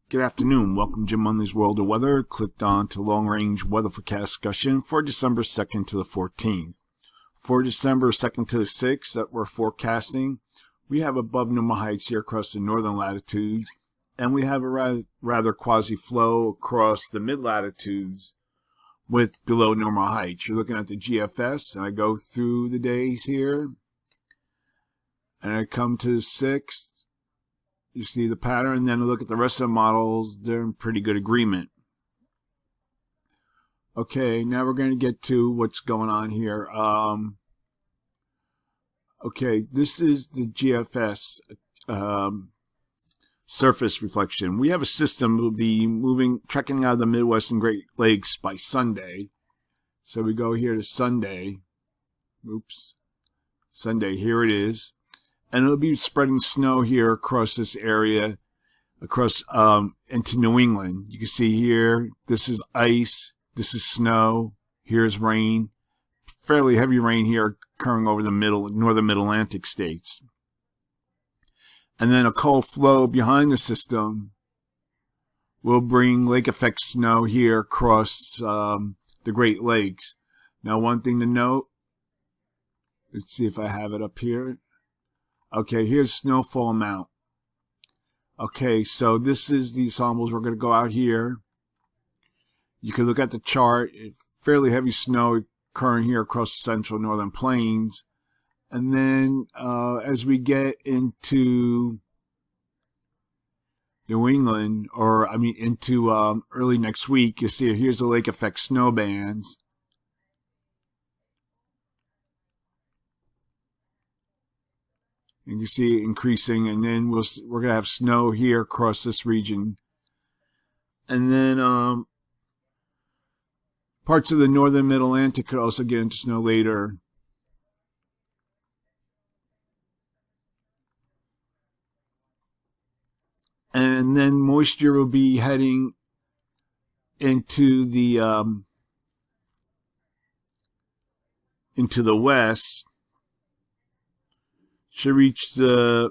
Good afternoon. Welcome to Jim Munley's World of Weather. Clicked on to long-range weather forecast discussion for December 2nd to the 14th. For December 2nd to the 6th that we're forecasting, we have above normal heights here across the northern latitudes, and we have a rather quasi-flow across the mid-latitudes with below normal heights. You're looking at the GFS, and I go through the days here, and I come to the 6th. You see the pattern, then look at the rest of the models. They're in pretty good agreement. Okay, now we're going to get to what's going on here. Okay, this is the GFS surface reflection. We have a system that will be trekking out of the Midwest and Great Lakes by Sunday. So we go here to Sunday. Oops. Sunday, here it is. And it'll be spreading snow here across this area, across into New England. You can see here, this is ice, this is snow, here's rain. Fairly heavy rain here occurring over the northern mid-Atlantic states. And then a cold flow behind the system will bring lake effect snow here across the Great Lakes. Now, one thing to note, let's see if I have it up here. Okay, here's snowfall amount. Okay, so this is the ensembles. We're going to go out here. You can look at the chart. Fairly heavy snow occurring here across the central northern plains. And then as we get into New England, into early next week, you see here's the lake effect snow bands. You can see it increasing, and then we're going to have snow here across this region. And then parts of the northern mid-Atlantic could also get into snow later. And then moisture will be heading into the west. Should reach into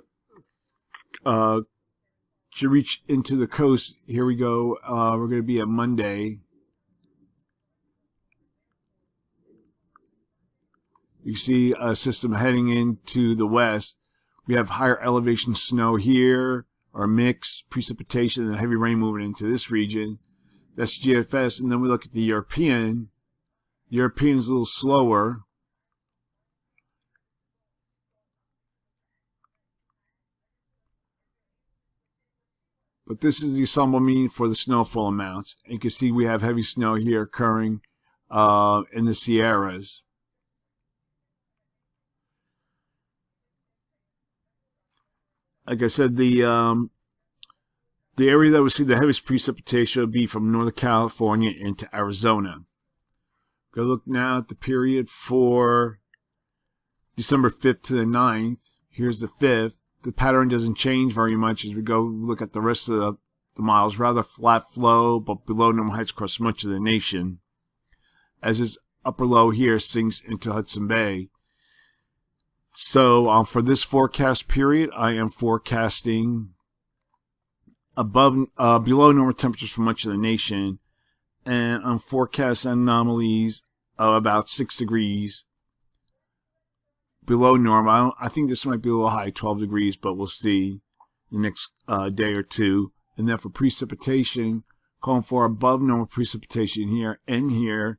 the coast. Here we go. We're going to be at Monday. You see a system heading into the west. We have higher elevation snow here, or mixed precipitation and heavy rain moving into this region. That's GFS. And then we look at the European. European is a little slower. But this is the ensemble mean for the snowfall amounts. And you can see we have heavy snow here occurring in the Sierras. Like I said, the area that we see the heaviest precipitation will be from Northern California into Arizona. Go look now at the period for December 5th to the 9th. Here's the 5th. The pattern doesn't change very much as we go look at the rest of the models. Rather flat flow, but below normal heights across much of the nation. As this upper low here sinks into Hudson Bay. So for this forecast period, I am forecasting below normal temperatures for much of the nation, and I'm forecasting anomalies of about 6 degrees. Below normal. I think this might be a little high, 12 degrees, but we'll see the next day or two. And then for precipitation, calling for above normal precipitation here and here.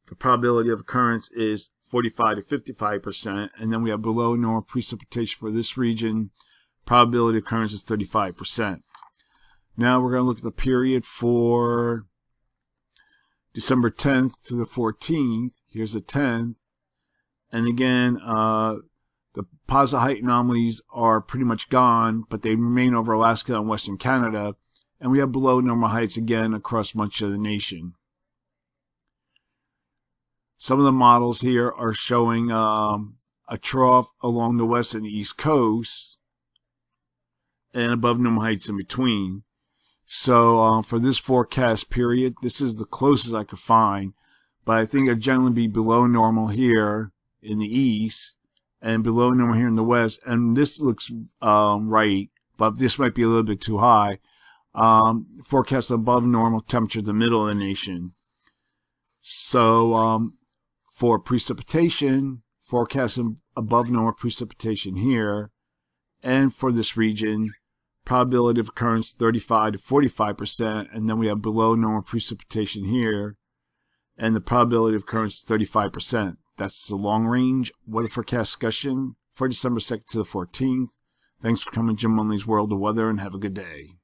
The probability of occurrence is 45 to 55%. And then we have below normal precipitation for this region. Probability of occurrence is 35%. Now we're going to look at the period for December 10th to the 14th. Here's the 10th. And again, the positive height anomalies are pretty much gone, but they remain over Alaska and Western Canada. And we have below normal heights again across much of the nation. Some of the models here are showing a trough along the west and the east coast, and above normal heights in between. So for this forecast period, this is the closest I could find. But I think it'll generally be below normal here in the east and below normal here in the west. And this looks right, but this might be a little bit too high. Forecast above normal temperature in the middle of the nation. So for precipitation, forecasting above normal precipitation here. And for this region, probability of occurrence 35 to 45%. And then we have below normal precipitation here. And the probability of occurrence is 35%. That's the long range weather forecast discussion for December 2nd to the 14th. Thanks for coming to Jim Munley's World of Weather, and have a good day.